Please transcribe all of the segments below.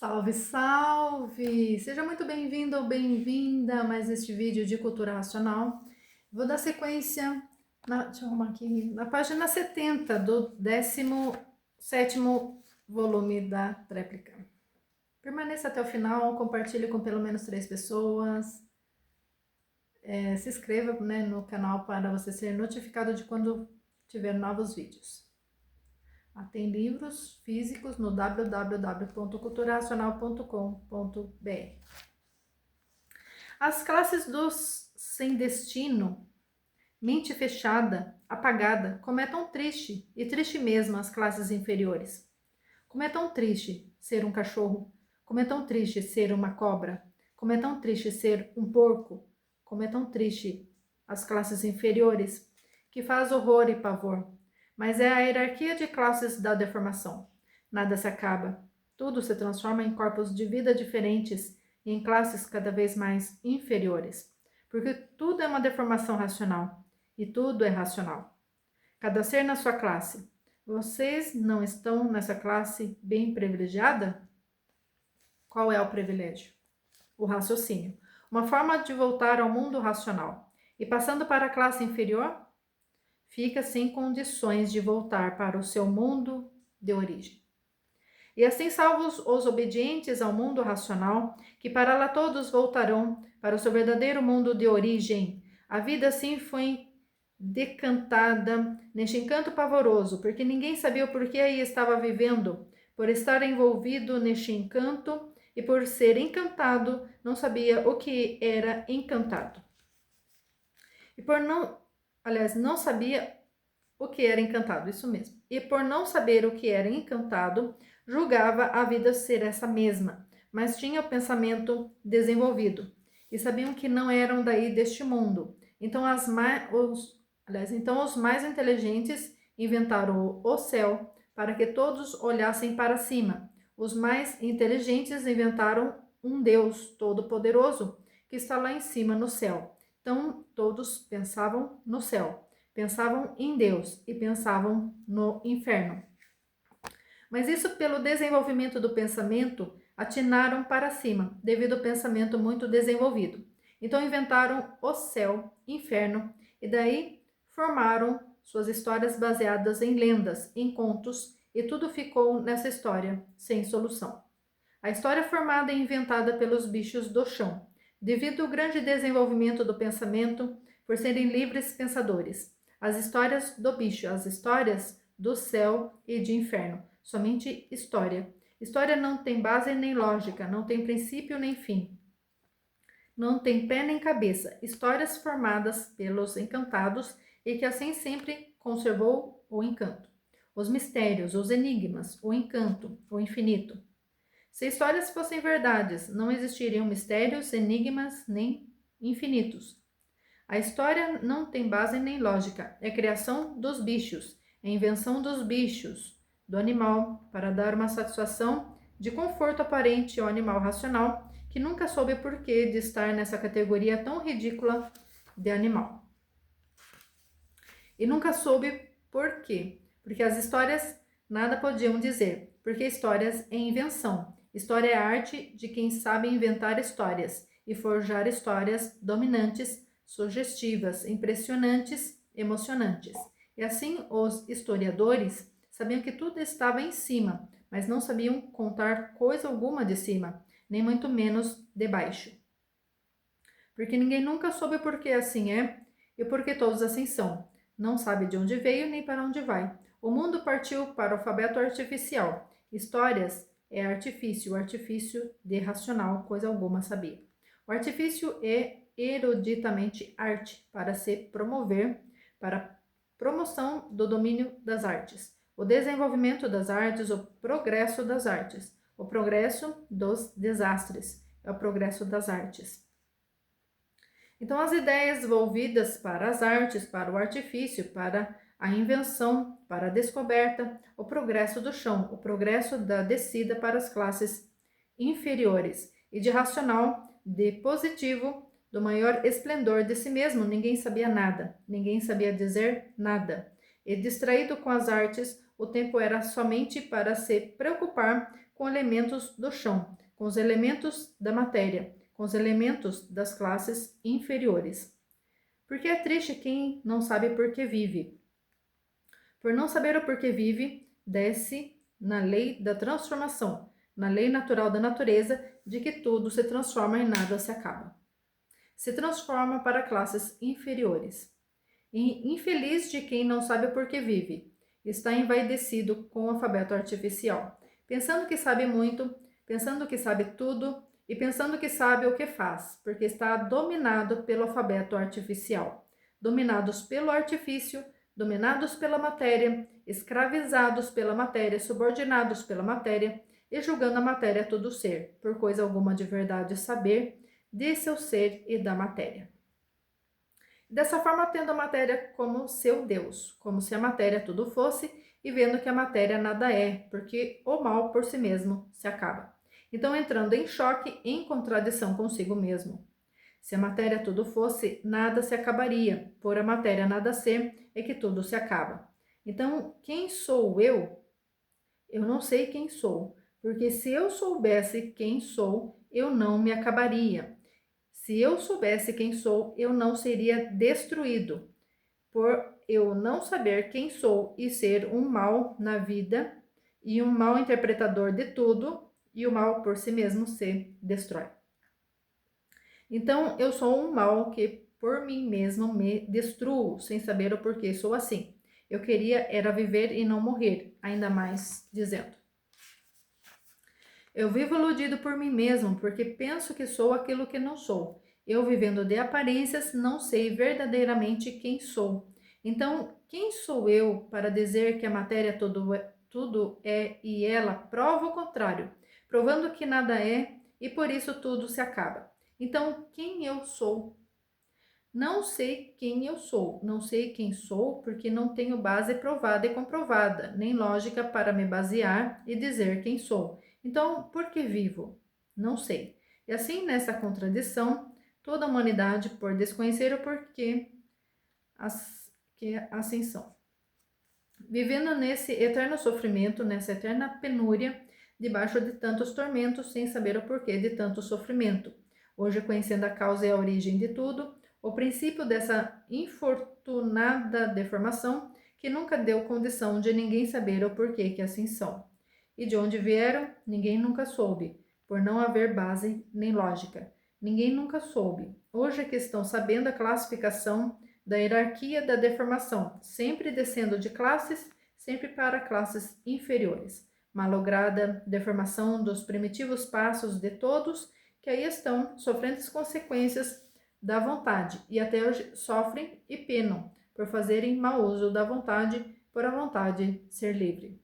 Salve, salve! Seja muito bem-vindo ou bem-vinda a mais este vídeo de cultura racional. Vou dar sequência, deixa eu arrumar aqui, na página 70 do 17º volume da tréplica. Permaneça até o final, compartilhe com pelo menos 3 pessoas. Se inscreva, no canal para você ser notificado de quando tiver novos vídeos. Tem livros físicos no www.culturaracional.com.br. As classes dos sem destino, mente fechada, apagada, como é tão triste, e triste mesmo as classes inferiores. Como é tão triste ser um cachorro, como é tão triste ser uma cobra, como é tão triste ser um porco, como é tão triste as classes inferiores, que faz horror e pavor. Mas é a hierarquia de classes da deformação. Nada se acaba. Tudo se transforma em corpos de vida diferentes e em classes cada vez mais inferiores. Porque tudo é uma deformação racional. E tudo é racional. Cada ser na sua classe. Vocês não estão nessa classe bem privilegiada? Qual é o privilégio? O raciocínio. Uma forma de voltar ao mundo racional. E passando para a classe inferior, fica sem condições de voltar para o seu mundo de origem. E assim salvos os obedientes ao mundo racional, que para lá todos voltarão para o seu verdadeiro mundo de origem. A vida assim foi decantada neste encanto pavoroso, porque ninguém sabia o porquê aí estava vivendo, por estar envolvido neste encanto e por ser encantado, não sabia o que era encantado. E por não sabia o que era encantado, isso mesmo. E por não saber o que era encantado, julgava a vida ser essa mesma, mas tinha o pensamento desenvolvido e sabiam que não eram daí deste mundo. Então os mais inteligentes inventaram o céu para que todos olhassem para cima. Os mais inteligentes inventaram um Deus todo-poderoso que está lá em cima no céu. Então todos pensavam no céu. Pensavam em Deus e pensavam no inferno. Mas isso pelo desenvolvimento do pensamento, atinaram para cima, devido ao pensamento muito desenvolvido. Então inventaram o céu, inferno, e daí formaram suas histórias baseadas em lendas, em contos, e tudo ficou nessa história, sem solução. A história formada e inventada pelos bichos do chão, devido ao grande desenvolvimento do pensamento, por serem livres pensadores. As histórias do bicho, as histórias do céu e de inferno. Somente história. História não tem base nem lógica, não tem princípio nem fim. Não tem pé nem cabeça. Histórias formadas pelos encantados e que assim sempre conservou o encanto. Os mistérios, os enigmas, o encanto, o infinito. Se histórias fossem verdades, não existiriam mistérios, enigmas nem infinitos. A história não tem base nem lógica, é criação dos bichos, é invenção dos bichos, do animal, para dar uma satisfação de conforto aparente ao animal racional, que nunca soube o porquê de estar nessa categoria tão ridícula de animal. E nunca soube por quê, porque as histórias nada podiam dizer, porque histórias é invenção. História é a arte de quem sabe inventar histórias e forjar histórias dominantes, sugestivas, impressionantes, emocionantes. E assim os historiadores sabiam que tudo estava em cima, mas não sabiam contar coisa alguma de cima, nem muito menos de baixo. Porque ninguém nunca soube por que assim é e por que todos assim são. Não sabe de onde veio nem para onde vai. O mundo partiu para o alfabeto artificial. Histórias é artifício, o artifício de racional, coisa alguma sabia. O artifício é eruditamente arte, para se promover, para promoção do domínio das artes, o desenvolvimento das artes, o progresso das artes, o progresso dos desastres, é o progresso das artes. Então, as ideias volvidas para as artes, para o artifício, para a invenção, para a descoberta, o progresso do chão, o progresso da descida para as classes inferiores e de racional, de positivo, do maior esplendor de si mesmo, ninguém sabia nada, ninguém sabia dizer nada. E distraído com as artes, o tempo era somente para se preocupar com elementos do chão, com os elementos da matéria, com os elementos das classes inferiores. Porque é triste quem não sabe por que vive. Por não saber o porquê vive, desce na lei da transformação, na lei natural da natureza, de que tudo se transforma e nada se acaba. Se transforma para classes inferiores. E infeliz de quem não sabe por que vive, está envaidecido com o alfabeto artificial, pensando que sabe muito, pensando que sabe tudo e pensando que sabe o que faz, porque está dominado pelo alfabeto artificial, dominados pelo artifício, dominados pela matéria, escravizados pela matéria, subordinados pela matéria e julgando a matéria todo ser, por coisa alguma de verdade saber de seu ser e da matéria. Dessa forma, tendo a matéria como seu Deus, como se a matéria tudo fosse, e vendo que a matéria nada é, porque o mal por si mesmo se acaba. Então, entrando em choque, em contradição consigo mesmo. Se a matéria tudo fosse, nada se acabaria, por a matéria nada ser, é que tudo se acaba. Então, quem sou eu? Eu não sei quem sou, porque se eu soubesse quem sou, eu não me acabaria. Se eu soubesse quem sou, eu não seria destruído. Por eu não saber quem sou e ser um mal na vida e um mau interpretador de tudo, e o mal por si mesmo se destrói. Então, eu sou um mal que por mim mesmo me destruo, sem saber o porquê sou assim. Eu queria era viver e não morrer, ainda mais dizendo. Eu vivo iludido por mim mesmo, porque penso que sou aquilo que não sou. Eu, vivendo de aparências, não sei verdadeiramente quem sou. Então, quem sou eu para dizer que a matéria tudo é e ela prova o contrário, provando que nada é e por isso tudo se acaba? Então, quem eu sou? Não sei quem eu sou, não sei quem sou porque não tenho base provada e comprovada, nem lógica para me basear e dizer quem sou. Então, por que vivo? Não sei. E assim, nessa contradição, toda a humanidade, por desconhecer o porquê, que assim são. Vivendo nesse eterno sofrimento, nessa eterna penúria, debaixo de tantos tormentos, sem saber o porquê de tanto sofrimento. Hoje, conhecendo a causa e a origem de tudo, o princípio dessa infortunada deformação, que nunca deu condição de ninguém saber o porquê que assim são. E de onde vieram, ninguém nunca soube, por não haver base nem lógica. Ninguém nunca soube. Hoje é que estão sabendo a classificação da hierarquia da deformação, sempre descendo de classes, sempre para classes inferiores. Malograda deformação dos primitivos passos de todos, que aí estão sofrendo as consequências da vontade, e até hoje sofrem e penam por fazerem mau uso da vontade, por a vontade ser livre.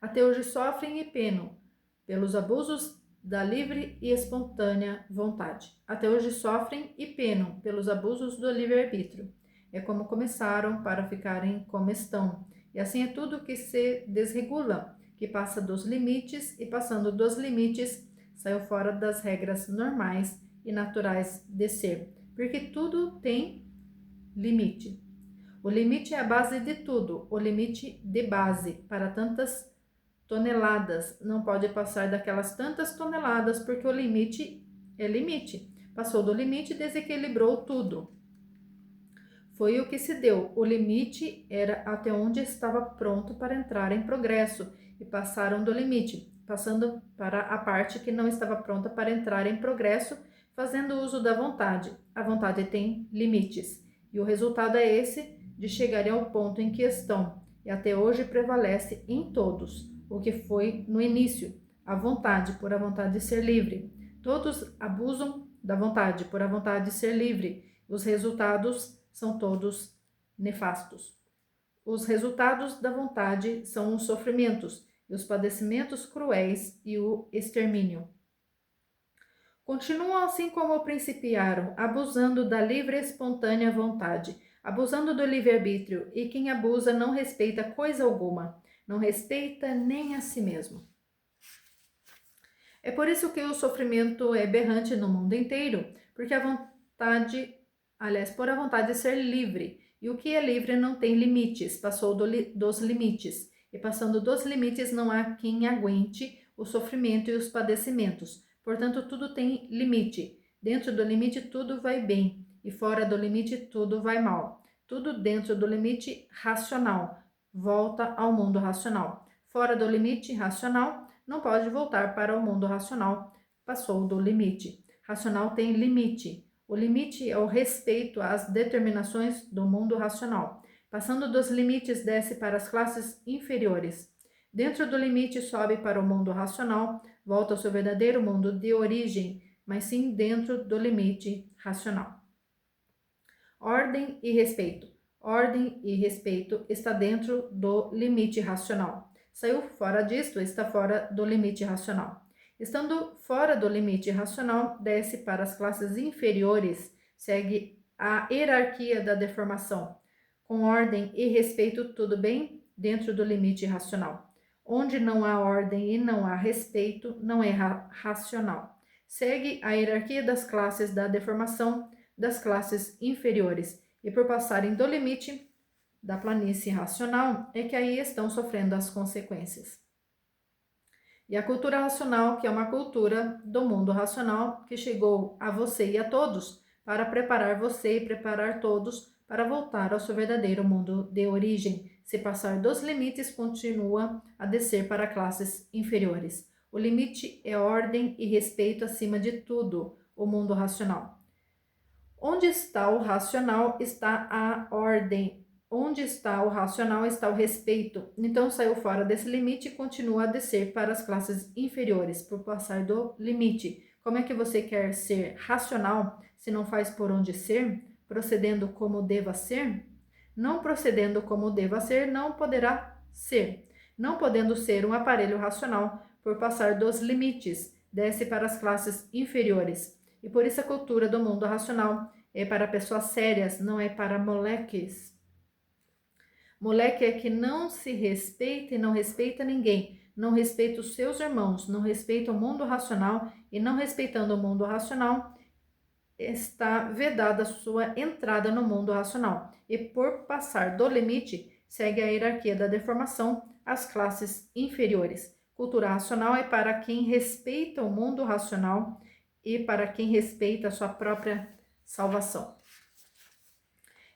Até hoje sofrem e penam pelos abusos da livre e espontânea vontade. Até hoje sofrem e penam pelos abusos do livre-arbítrio. É como começaram para ficarem como estão. E assim é tudo que se desregula, que passa dos limites e passando dos limites saiu fora das regras normais e naturais de ser. Porque tudo tem limite. O limite é a base de tudo, o limite de base para tantas toneladas, não pode passar daquelas tantas toneladas, porque o limite é limite. Passou do limite e desequilibrou tudo. Foi o que se deu. O limite era até onde estava pronto para entrar em progresso, e passaram do limite, passando para a parte que não estava pronta para entrar em progresso, fazendo uso da vontade. A vontade tem limites, e o resultado é esse, de chegarem ao ponto em que estão, e até hoje prevalece em todos o que foi no início, a vontade, por a vontade de ser livre. Todos abusam da vontade, por a vontade de ser livre. Os resultados são todos nefastos. Os resultados da vontade são os sofrimentos e os padecimentos cruéis e o extermínio. Continuam assim como principiaram, abusando da livre e espontânea vontade, abusando do livre-arbítrio, e quem abusa não respeita coisa alguma, não respeita nem a si mesmo. É por isso que o sofrimento é berrante no mundo inteiro, porque a vontade, por a vontade de ser livre, e o que é livre não tem limites, passou dos limites, e passando dos limites não há quem aguente o sofrimento e os padecimentos. Portanto, tudo tem limite. Dentro do limite, tudo vai bem, e fora do limite, tudo vai mal. Tudo dentro do limite racional volta ao mundo racional. Fora do limite racional, não pode voltar para o mundo racional, passou do limite. Racional tem limite. O limite é o respeito às determinações do mundo racional. Passando dos limites, desce para as classes inferiores. Dentro do limite, sobe para o mundo racional, volta ao seu verdadeiro mundo de origem, mas sim dentro do limite racional. Ordem e respeito. Ordem e respeito está dentro do limite racional. Saiu fora disto, está fora do limite racional. Estando fora do limite racional, desce para as classes inferiores, segue a hierarquia da deformação. Com ordem e respeito, tudo bem dentro do limite racional. Onde não há ordem e não há respeito, não é racional. Segue a hierarquia das classes da deformação, das classes inferiores, e por passarem do limite da planície racional, é que aí estão sofrendo as consequências. E a cultura racional, que é uma cultura do mundo racional, que chegou a você e a todos, para preparar você e preparar todos para voltar ao seu verdadeiro mundo de origem. Se passar dos limites, continua a descer para classes inferiores. O limite é ordem e respeito acima de tudo, o mundo racional. Onde está o racional, está a ordem. Onde está o racional, está o respeito. Então, saiu fora desse limite e continua a descer para as classes inferiores, por passar do limite. Como é que você quer ser racional se não faz por onde ser, procedendo como deva ser? Não procedendo como deva ser, não poderá ser. Não podendo ser um aparelho racional, por passar dos limites, desce para as classes inferiores. E por isso a cultura do mundo racional é para pessoas sérias, não é para moleques. Moleque é que não se respeita e não respeita ninguém, não respeita os seus irmãos, não respeita o mundo racional, e não respeitando o mundo racional, está vedada a sua entrada no mundo racional. E por passar do limite, segue a hierarquia da deformação, as classes inferiores. Cultura racional é para quem respeita o mundo racional e para quem respeita a sua própria salvação.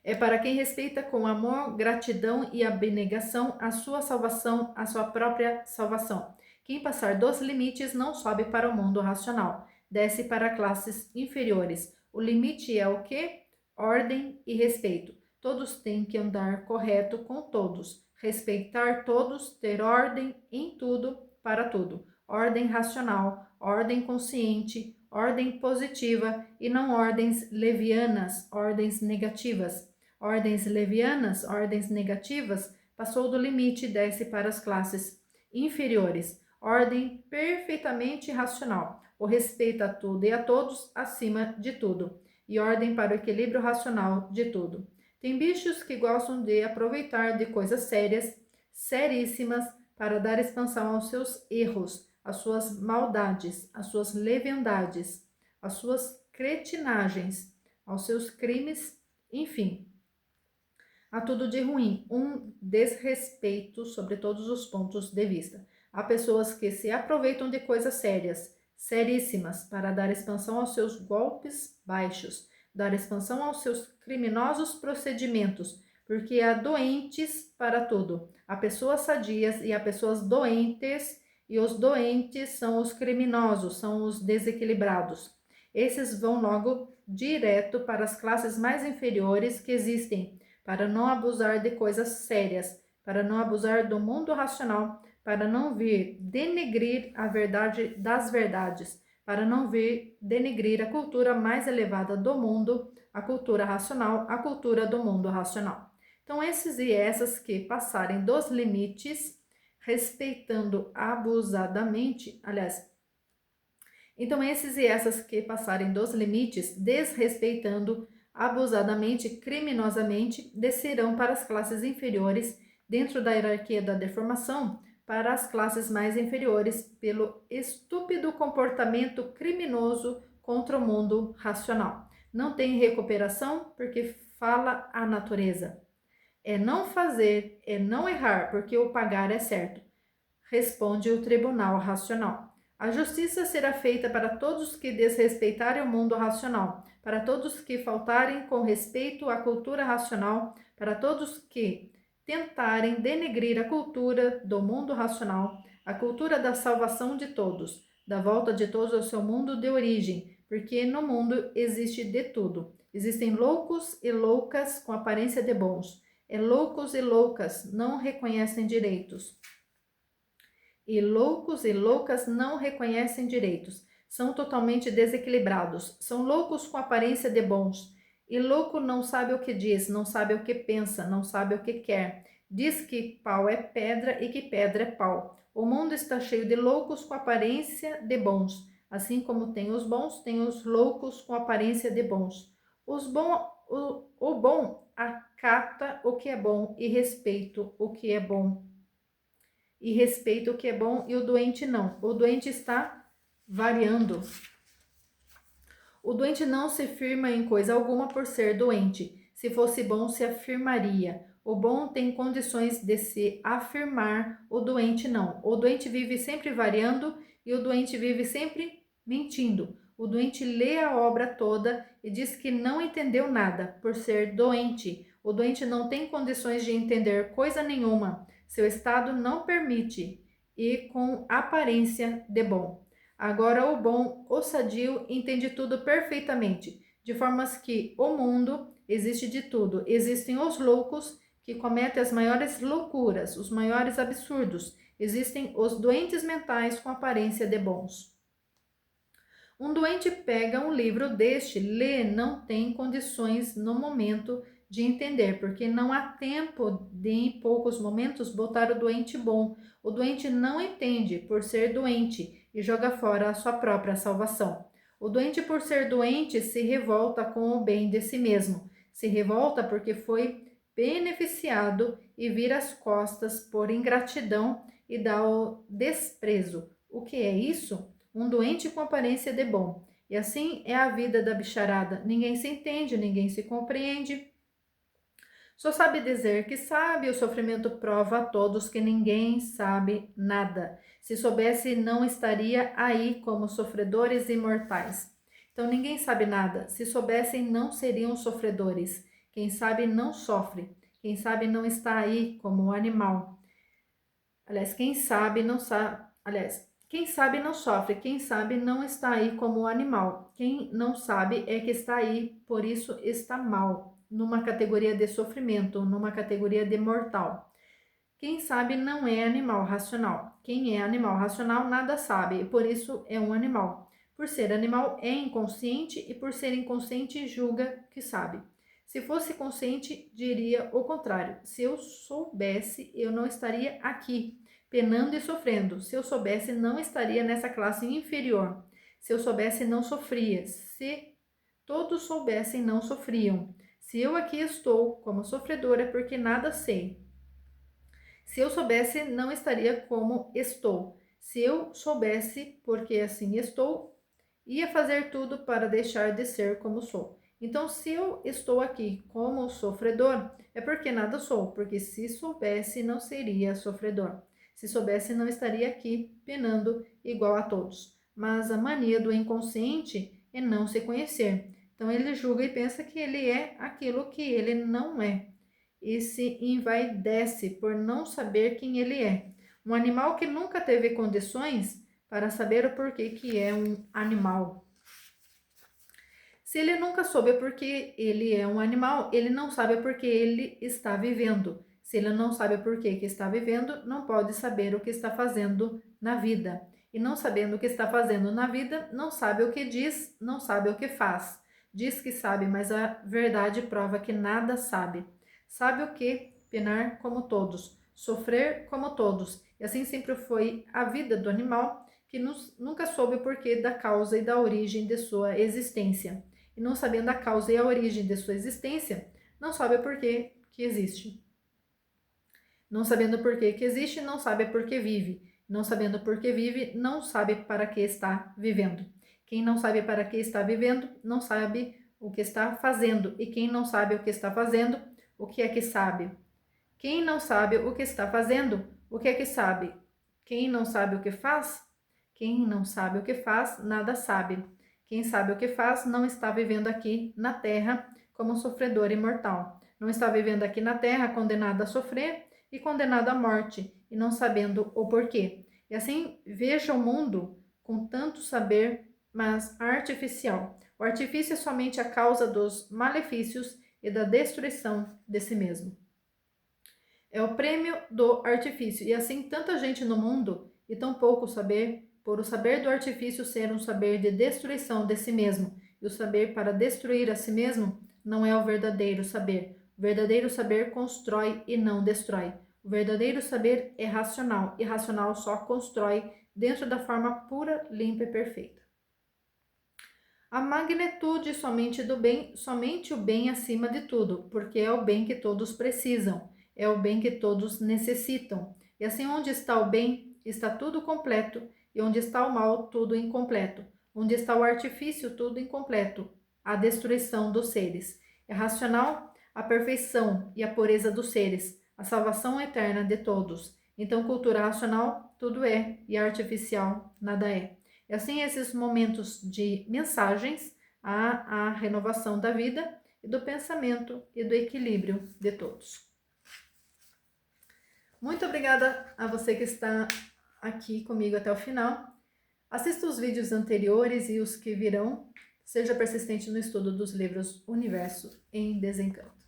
É para quem respeita com amor, gratidão e abnegação a sua salvação, a sua própria salvação. Quem passar dos limites não sobe para o mundo racional, desce para classes inferiores. O limite é o quê? Ordem e respeito. Todos têm que andar correto com todos, respeitar todos, ter ordem em tudo, para tudo. Ordem racional, ordem consciente, ordem positiva e não ordens levianas, ordens negativas. Ordens levianas, ordens negativas, passou do limite e desce para as classes inferiores. Ordem perfeitamente racional, o respeito a tudo e a todos acima de tudo, e ordem para o equilíbrio racional de tudo. Tem bichos que gostam de aproveitar de coisas sérias, seríssimas, para dar expansão aos seus erros, às suas maldades, às suas leviandades, às suas cretinagens, aos seus crimes, enfim. Há tudo de ruim, um desrespeito sobre todos os pontos de vista. Há pessoas que se aproveitam de coisas sérias, seríssimas, para dar expansão aos seus golpes baixos, dar expansão aos seus criminosos procedimentos, porque há doentes para tudo. Há pessoas sadias e há pessoas doentes, e os doentes são os criminosos, são os desequilibrados. Esses vão logo direto para as classes mais inferiores que existem, para não abusar de coisas sérias, para não abusar do mundo racional, para não vir denegrir a verdade das verdades, para não vir denegrir a cultura mais elevada do mundo, a cultura racional, a cultura do mundo racional. Então, esses e essas que passarem dos limites, respeitando abusadamente, então esses e essas que passarem dos limites, desrespeitando abusadamente, criminosamente, descerão para as classes inferiores, dentro da hierarquia da deformação, para as classes mais inferiores, pelo estúpido comportamento criminoso contra o mundo racional. Não tem recuperação, porque fala a natureza. É não fazer, é não errar, porque o pagar é certo. responde o tribunal racional. A justiça será feita para todos que desrespeitarem o mundo racional, para todos que faltarem com respeito à cultura racional, para todos que tentarem denegrir a cultura do mundo racional, a cultura da salvação de todos, da volta de todos ao seu mundo de origem, porque no mundo existe de tudo. Existem loucos e loucas com aparência de bons, e loucos e loucas não reconhecem direitos. E loucos e loucas não reconhecem direitos. São totalmente desequilibrados. São loucos com aparência de bons. E louco não sabe o que diz, não sabe o que pensa, não sabe o que quer. Diz que pau é pedra e que pedra é pau. O mundo está cheio de loucos com aparência de bons. Assim como tem os bons, tem os loucos com aparência de bons. O bom acata o que é bom e respeita o que é bom. E respeita o que é bom e o doente não. O doente está variando. O doente não se firma em coisa alguma por ser doente. Se fosse bom, se afirmaria. O bom tem condições de se afirmar, o doente não. O doente vive sempre variando e o doente vive sempre mentindo. O doente lê a obra toda e diz que não entendeu nada por ser doente. O doente não tem condições de entender coisa nenhuma. Seu estado não permite e com aparência de bom. Agora o bom, o sadio, entende tudo perfeitamente, de formas que o mundo existe de tudo. Existem os loucos que cometem as maiores loucuras, os maiores absurdos. Existem os doentes mentais com aparência de bons. Um doente pega um livro deste, lê, não tem condições no momento de entender, porque não há tempo de, em poucos momentos, botar o doente bom. O doente não entende por ser doente e joga fora a sua própria salvação. O doente, por ser doente, se revolta com o bem de si mesmo. Se revolta porque foi beneficiado e vira as costas por ingratidão e dá o desprezo. O que é isso? Um doente com aparência de bom. E assim é a vida da bicharada. Ninguém se entende, ninguém se compreende. Só sabe dizer que sabe, o sofrimento prova a todos que ninguém sabe nada. Se soubesse, não estaria aí como sofredores imortais. Então ninguém sabe nada. Se soubessem, não seriam sofredores. Quem sabe não sofre. Quem sabe não está aí como um animal. Aliás, quem sabe não sabe. Quem sabe não sofre, quem sabe não está aí como um animal. Quem não sabe é que está aí, por isso está mal, numa categoria de sofrimento, numa categoria de mortal. Quem sabe não é animal racional. Quem é animal racional nada sabe, e por isso é um animal. Por ser animal é inconsciente e por ser inconsciente julga que sabe. Se fosse consciente, diria o contrário. Se eu soubesse, eu não estaria aqui penando e sofrendo. Se eu soubesse, não estaria nessa classe inferior. Se eu soubesse, não sofria. Se todos soubessem, não sofriam. Se eu aqui estou como sofredora, é porque nada sei. Se eu soubesse, não estaria como estou. Se eu soubesse, porque assim estou, ia fazer tudo para deixar de ser como sou. Então, se eu estou aqui como sofredor, é porque nada sou, porque se soubesse, não seria sofredor. Se soubesse, não estaria aqui penando igual a todos. Mas a mania do inconsciente é não se conhecer. Então ele julga e pensa que ele é aquilo que ele não é. E se envaidece por não saber quem ele é. Um animal que nunca teve condições para saber o porquê que é um animal. Se ele nunca soube porque ele é um animal, ele não sabe porque ele está vivendo. Se ele não sabe por que está vivendo, não pode saber o que está fazendo na vida. E não sabendo o que está fazendo na vida, não sabe o que diz, não sabe o que faz. Diz que sabe, mas a verdade prova que nada sabe. Sabe o que? Penar como todos, sofrer como todos. E assim sempre foi a vida do animal, que nunca soube o porquê da causa e da origem de sua existência. E não sabendo a causa e a origem de sua existência, não sabe o porquê que existe. Não sabendo por que existe, não sabe por que vive. Não sabendo por que vive, não sabe para que está vivendo. Quem não sabe para que está vivendo, não sabe o que está fazendo. E quem não sabe o que está fazendo, o que é que sabe? Quem não sabe o que está fazendo, o que é que sabe? Quem não sabe o que faz? Quem não sabe o que faz, nada sabe. Quem sabe o que faz não está vivendo aqui na terra como sofredor imortal. Não está vivendo aqui na terra condenado a sofrer e condenado à morte, e não sabendo o porquê. E assim veja o mundo com tanto saber, mas artificial. O artifício é somente a causa dos malefícios e da destruição de si mesmo. É o prêmio do artifício, e assim tanta gente no mundo e tão pouco saber, por o saber do artifício ser um saber de destruição de si mesmo, e o saber para destruir a si mesmo não é o verdadeiro saber. O verdadeiro saber constrói e não destrói. O verdadeiro saber é racional, e racional só constrói dentro da forma pura, limpa e perfeita. A magnitude somente do bem, somente o bem acima de tudo, porque é o bem que todos precisam, é o bem que todos necessitam. E assim, onde está o bem, está tudo completo, e onde está o mal, tudo incompleto. Onde está o artifício, tudo incompleto, a destruição dos seres. É racional a perfeição e a pureza dos seres, a salvação eterna de todos. Então, cultura racional, tudo é, e artificial, nada é. E assim, esses momentos de mensagens à renovação da vida e do pensamento e do equilíbrio de todos. Muito obrigada a você que está aqui comigo até o final. Assista os vídeos anteriores e os que virão. Seja persistente no estudo dos livros Universo em Desencanto.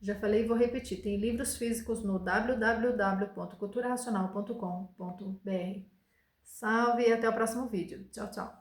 Já falei e vou repetir, tem livros físicos no www.culturaracional.com.br. Salve e até o próximo vídeo. Tchau, tchau.